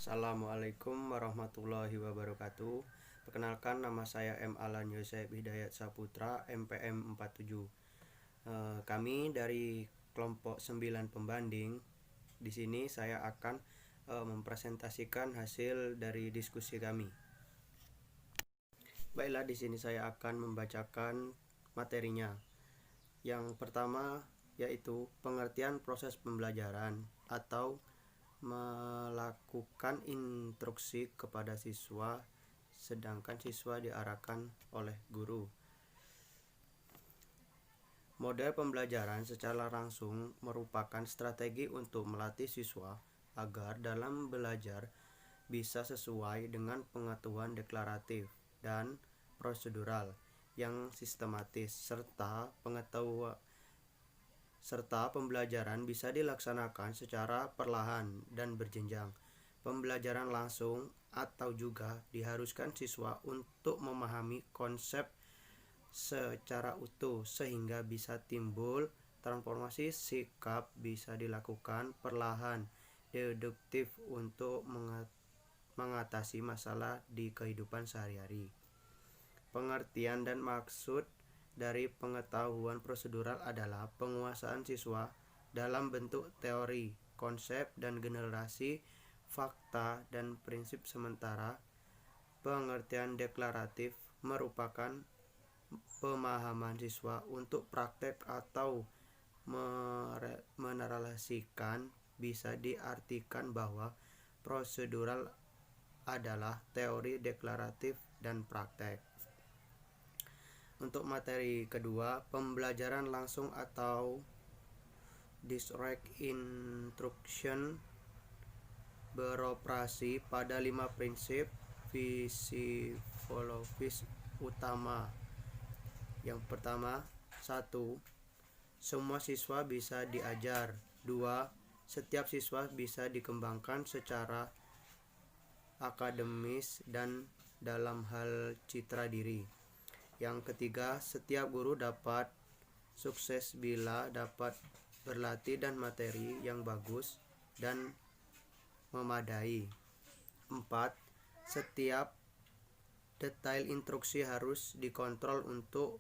Assalamualaikum warahmatullahi wabarakatuh. Perkenalkan, nama saya M. Alan Yosef Hidayat Saputra, MPM 47. Kami dari kelompok 9 pembanding. Di sini saya akan mempresentasikan hasil dari diskusi kami. Baiklah, di sini saya akan membacakan materinya. Yang pertama yaitu pengertian proses pembelajaran atau melakukan instruksi kepada siswa sedangkan siswa diarahkan oleh guru. Model pembelajaran secara langsung merupakan strategi untuk melatih siswa agar dalam belajar bisa sesuai dengan pengetahuan deklaratif dan prosedural yang sistematis serta pembelajaran bisa dilaksanakan secara perlahan dan berjenjang. Pembelajaran langsung atau juga diharuskan siswa untuk memahami konsep secara utuh sehingga bisa timbul transformasi sikap, bisa dilakukan perlahan, deduktif untuk mengatasi masalah di kehidupan sehari-hari. Pengertian dan maksud dari pengetahuan prosedural adalah penguasaan siswa dalam bentuk teori, konsep, dan generasi fakta dan prinsip, sementara pengertian deklaratif merupakan pemahaman siswa untuk praktek atau menarasikan. Bisa diartikan bahwa prosedural adalah teori, deklaratif, dan praktek. Untuk materi kedua, pembelajaran langsung atau direct instruction beroperasi pada 5 prinsip fisiologis utama. Yang pertama, 1. Semua siswa bisa diajar. 2. Setiap siswa bisa dikembangkan secara akademis dan dalam hal citra diri. Yang ketiga, setiap guru dapat sukses bila dapat berlatih dan materi yang bagus dan memadai. 4. Setiap detail instruksi harus dikontrol untuk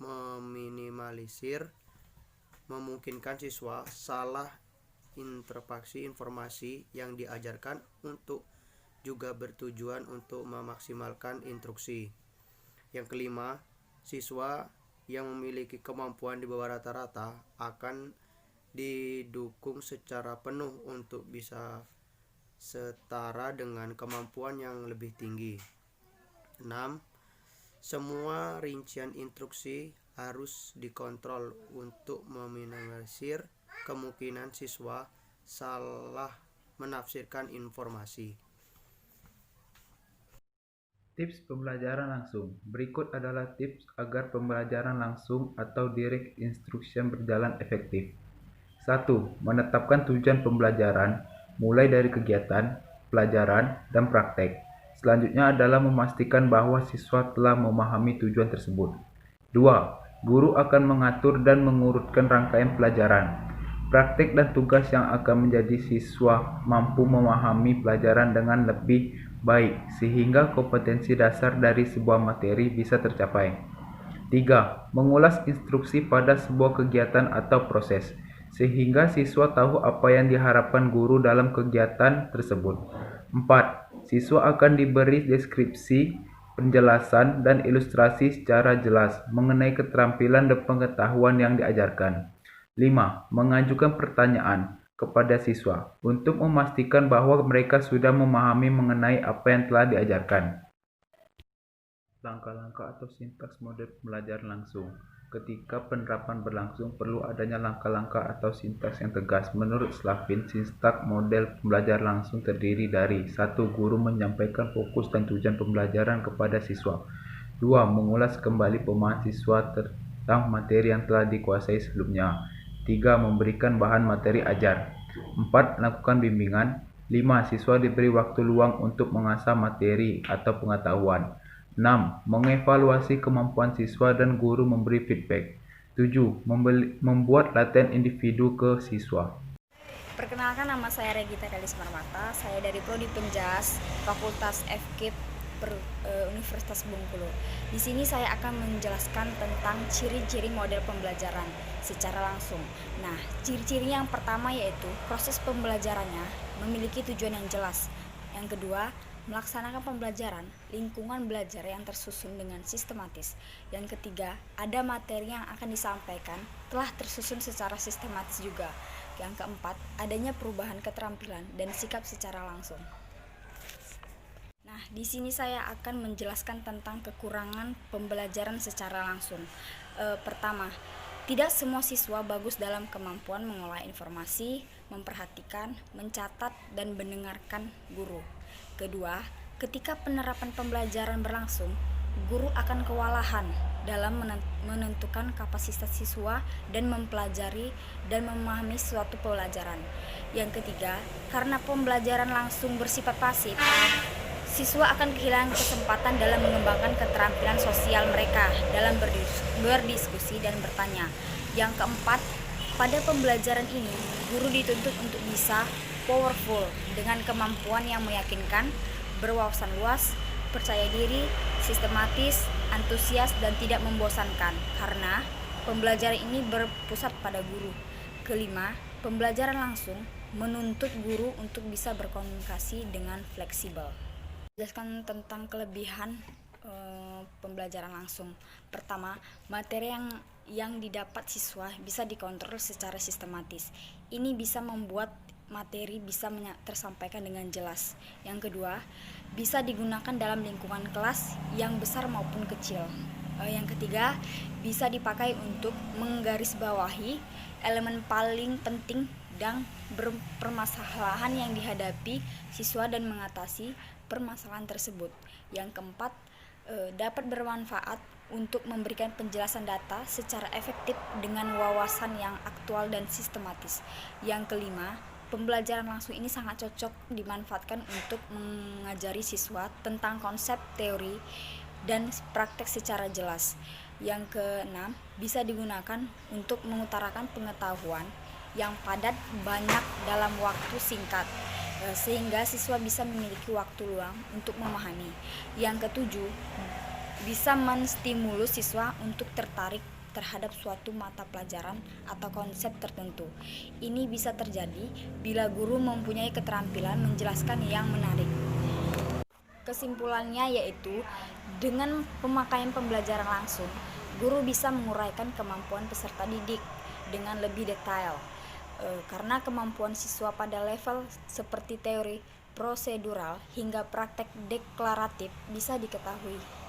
meminimalisir memungkinkan siswa salah interpretasi informasi yang diajarkan, untuk juga bertujuan untuk memaksimalkan instruksi. Yang kelima, siswa yang memiliki kemampuan di bawah rata-rata akan didukung secara penuh untuk bisa setara dengan kemampuan yang lebih tinggi. 6. Semua rincian instruksi harus dikontrol untuk meminimalisir kemungkinan siswa salah menafsirkan informasi. Tips pembelajaran langsung. Berikut adalah tips agar pembelajaran langsung atau direct instruction berjalan efektif. 1. Menetapkan tujuan pembelajaran, mulai dari kegiatan, pelajaran, dan praktek. Selanjutnya adalah memastikan bahwa siswa telah memahami tujuan tersebut. 2. Guru akan mengatur dan mengurutkan rangkaian pelajaran, praktek, dan tugas yang akan menjadi siswa mampu memahami pelajaran dengan lebih baik sehingga kompetensi dasar dari sebuah materi bisa tercapai. 3. Mengulas instruksi pada sebuah kegiatan atau proses sehingga siswa tahu apa yang diharapkan guru dalam kegiatan tersebut. 4. Siswa akan diberi deskripsi, penjelasan, dan ilustrasi secara jelas mengenai keterampilan dan pengetahuan yang diajarkan. 5. Mengajukan pertanyaan kepada siswa untuk memastikan bahwa mereka sudah memahami mengenai apa yang telah diajarkan. Langkah-langkah atau sintaks model pembelajaran langsung. Ketika penerapan berlangsung, perlu adanya langkah-langkah atau sintaks yang tegas. Menurut Slavin, sintaks model pembelajaran langsung terdiri dari 1. Guru menyampaikan fokus dan tujuan pembelajaran kepada siswa. 2. Mengulas kembali pemahaman siswa tentang materi yang telah dikuasai sebelumnya. 3. Memberikan bahan materi ajar. 4. Melakukan bimbingan. 5. Siswa diberi waktu luang untuk mengasah materi atau pengetahuan. 6. Mengevaluasi kemampuan siswa dan guru memberi feedback. 7. Membuat latihan individu ke siswa. Perkenalkan, nama saya Regita Kalis Marmata. Saya dari Prodi Penjas, Fakultas FKIP Universitas Bengkulu. Di sini saya akan menjelaskan tentang ciri-ciri model pembelajaran secara langsung. Nah, ciri-ciri yang pertama yaitu proses pembelajarannya memiliki tujuan yang jelas. Yang kedua, melaksanakan pembelajaran, lingkungan belajar yang tersusun dengan sistematis. Yang ketiga, ada materi yang akan disampaikan telah tersusun secara sistematis juga. Yang keempat, adanya perubahan keterampilan dan sikap secara langsung. Nah, di sini saya akan menjelaskan tentang kekurangan pembelajaran secara langsung. Pertama, tidak semua siswa bagus dalam kemampuan mengolah informasi, memperhatikan, mencatat, dan mendengarkan guru. Kedua, ketika penerapan pembelajaran berlangsung, guru akan kewalahan dalam menentukan kapasitas siswa dan mempelajari dan memahami suatu pelajaran. Yang ketiga, karena pembelajaran langsung bersifat pasif, siswa akan kehilangan kesempatan dalam mengembangkan keterampilan sosial mereka dalam berdiskusi dan bertanya. Yang keempat, pada pembelajaran ini, guru dituntut untuk bisa powerful dengan kemampuan yang meyakinkan, berwawasan luas, percaya diri, sistematis, antusias, dan tidak membosankan, karena pembelajaran ini berpusat pada guru. Kelima, pembelajaran langsung menuntut guru untuk bisa berkomunikasi dengan fleksibel. Jelaskan tentang kelebihan pembelajaran langsung. Pertama, materi yang didapat siswa bisa dikontrol secara sistematis. Ini bisa membuat materi bisa tersampaikan dengan jelas. Yang kedua, bisa digunakan dalam lingkungan kelas yang besar maupun kecil. Yang ketiga, bisa dipakai untuk menggarisbawahi elemen paling penting dan permasalahan yang dihadapi siswa dan mengatasi permasalahan tersebut. Yang keempat, dapat bermanfaat untuk memberikan penjelasan data secara efektif dengan wawasan yang aktual dan sistematis. Yang kelima, pembelajaran langsung ini sangat cocok dimanfaatkan untuk mengajari siswa tentang konsep, teori, dan praktek secara jelas. Yang keenam, bisa digunakan untuk mengutarakan pengetahuan yang padat banyak dalam waktu singkat, sehingga siswa bisa memiliki waktu luang untuk memahami. Yang ketujuh, bisa menstimulus siswa untuk tertarik terhadap suatu mata pelajaran atau konsep tertentu. Ini bisa terjadi bila guru mempunyai keterampilan menjelaskan yang menarik. Kesimpulannya yaitu, dengan pemakaian pembelajaran langsung, guru bisa menguraikan kemampuan peserta didik dengan lebih detail, karena kemampuan siswa pada level seperti teori, prosedural, hingga praktek deklaratif bisa diketahui.